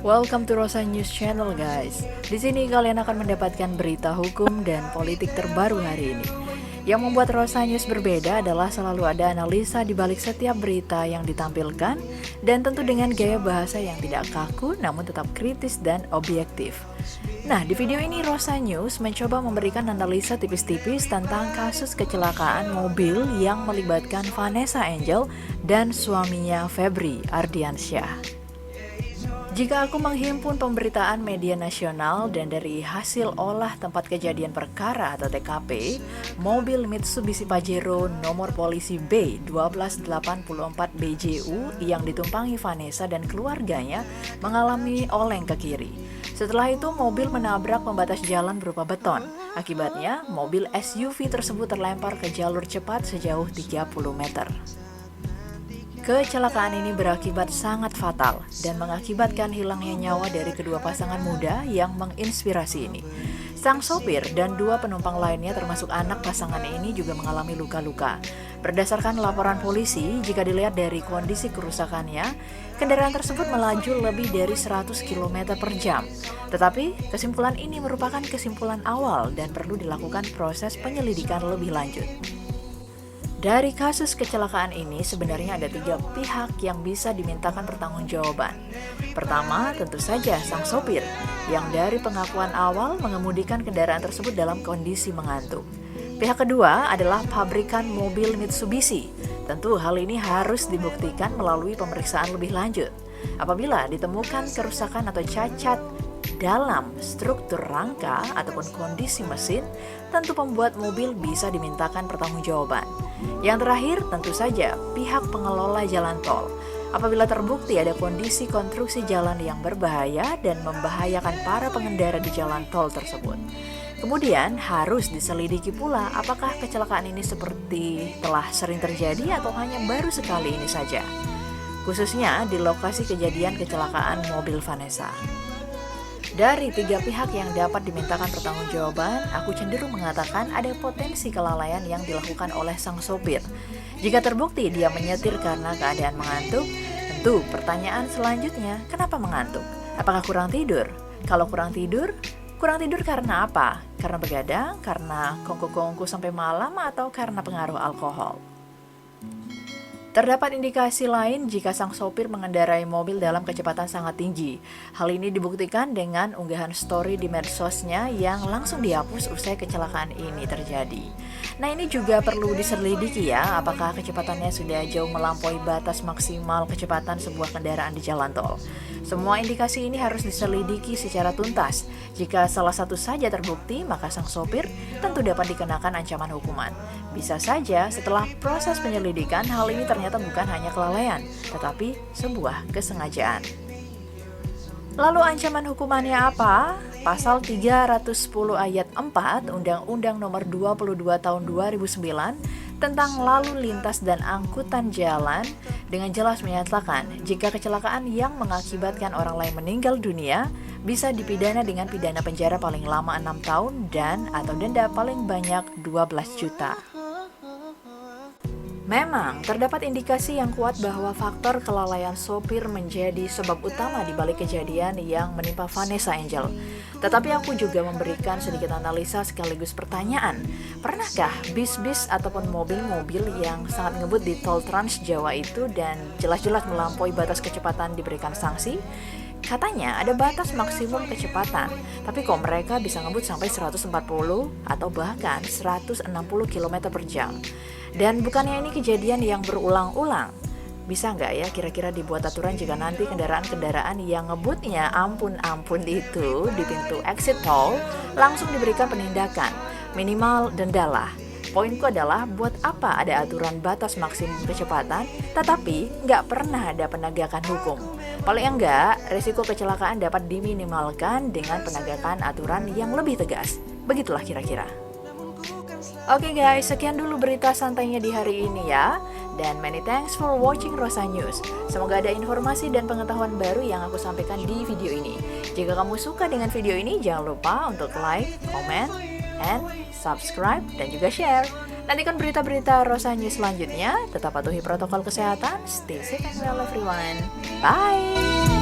Welcome to Rosa News Channel, guys. Di sini kalian akan mendapatkan berita hukum dan politik terbaru hari ini. Yang membuat Rosa News berbeda adalah selalu ada analisa di balik setiap berita yang ditampilkan dan tentu dengan gaya bahasa yang tidak kaku namun tetap kritis dan objektif. Nah, di video ini Rosa News mencoba memberikan analisa tipis-tipis tentang kasus kecelakaan mobil yang melibatkan Vanessa Angel dan suaminya Febri Ardiansyah. Jika aku menghimpun pemberitaan media nasional dan dari hasil olah tempat kejadian perkara atau TKP, mobil Mitsubishi Pajero nomor polisi B1284 BJU yang ditumpangi Vanessa dan keluarganya mengalami oleng ke kiri. Setelah itu mobil menabrak pembatas jalan berupa beton. Akibatnya, mobil SUV tersebut terlempar ke jalur cepat sejauh 30 meter. Kecelakaan ini berakibat sangat fatal dan mengakibatkan hilangnya nyawa dari kedua pasangan muda yang menginspirasi ini. Sang sopir dan dua penumpang lainnya termasuk anak pasangan ini juga mengalami luka-luka. Berdasarkan laporan polisi, jika dilihat dari kondisi kerusakannya, kendaraan tersebut melaju lebih dari 100 km per jam. Tetapi, kesimpulan ini merupakan kesimpulan awal dan perlu dilakukan proses penyelidikan lebih lanjut. Dari kasus kecelakaan ini sebenarnya ada 3 pihak yang bisa dimintakan pertanggungjawaban. Pertama, tentu saja sang sopir yang dari pengakuan awal mengemudikan kendaraan tersebut dalam kondisi mengantuk. Pihak kedua adalah pabrikan mobil Mitsubishi. Tentu hal ini harus dibuktikan melalui pemeriksaan lebih lanjut. Apabila ditemukan kerusakan atau cacat dalam struktur rangka ataupun kondisi mesin, tentu pembuat mobil bisa dimintakan pertanggungjawaban. Yang terakhir, tentu saja pihak pengelola jalan tol. Apabila terbukti ada kondisi konstruksi jalan yang berbahaya dan membahayakan para pengendara di jalan tol tersebut. Kemudian harus diselidiki pula apakah kecelakaan ini seperti telah sering terjadi atau hanya baru sekali ini saja. Khususnya di lokasi kejadian kecelakaan mobil Vanessa. Dari 3 pihak yang dapat dimintakan pertanggungjawaban, aku cenderung mengatakan ada potensi kelalaian yang dilakukan oleh sang sopir. Jika terbukti dia menyetir karena keadaan mengantuk, tentu pertanyaan selanjutnya, kenapa mengantuk? Apakah kurang tidur? Kalau kurang tidur karena apa? Karena begadang, karena kongko-kongko sampai malam, atau karena pengaruh alkohol? Terdapat indikasi lain jika sang sopir mengendarai mobil dalam kecepatan sangat tinggi. Hal ini dibuktikan dengan unggahan story di medsosnya yang langsung dihapus usai kecelakaan ini terjadi. Nah, ini juga perlu diselidiki ya, apakah kecepatannya sudah jauh melampaui batas maksimal kecepatan sebuah kendaraan di jalan tol. Semua indikasi ini harus diselidiki secara tuntas. Jika salah satu saja terbukti, maka sang sopir tentu dapat dikenakan ancaman hukuman. Bisa saja setelah proses penyelidikan, hal ini ternyata bukan hanya kelalaian, tetapi sebuah kesengajaan. Lalu ancaman hukumannya apa? Pasal 310 ayat 4 Undang-Undang Nomor 22 Tahun 2009 tentang lalu lintas dan angkutan jalan dengan jelas menyatakan jika kecelakaan yang mengakibatkan orang lain meninggal dunia bisa dipidana dengan pidana penjara paling lama 6 tahun dan atau denda paling banyak 12 juta. Memang, terdapat indikasi yang kuat bahwa faktor kelalaian sopir menjadi sebab utama di balik kejadian yang menimpa Vanessa Angel. Tetapi aku juga memberikan sedikit analisa sekaligus pertanyaan. Pernahkah bis-bis ataupun mobil-mobil yang sangat ngebut di tol Trans Jawa itu dan jelas-jelas melampaui batas kecepatan diberikan sanksi? Katanya ada batas maksimum kecepatan, tapi kok mereka bisa ngebut sampai 140 atau bahkan 160 km per jam. Dan bukannya ini kejadian yang berulang-ulang? Bisa nggak ya kira-kira dibuat aturan jika nanti kendaraan-kendaraan yang ngebutnya ampun-ampun itu di pintu exit tol langsung diberikan penindakan, minimal dendalah. Poinku adalah buat apa ada aturan batas maksimum kecepatan tetapi nggak pernah ada penegakan hukum. Paling enggak, risiko kecelakaan dapat diminimalkan dengan penegakan aturan yang lebih tegas. Begitulah kira-kira. Oke guys, sekian dulu berita santainya di hari ini ya. Dan many thanks for watching Rosa News. Semoga ada informasi dan pengetahuan baru yang aku sampaikan di video ini. Jika kamu suka dengan video ini, jangan lupa untuk like, comment, and subscribe, dan juga share. Nantikan berita-berita Rosa News selanjutnya. Tetap patuhi protokol kesehatan. Stay safe and well everyone. Bye!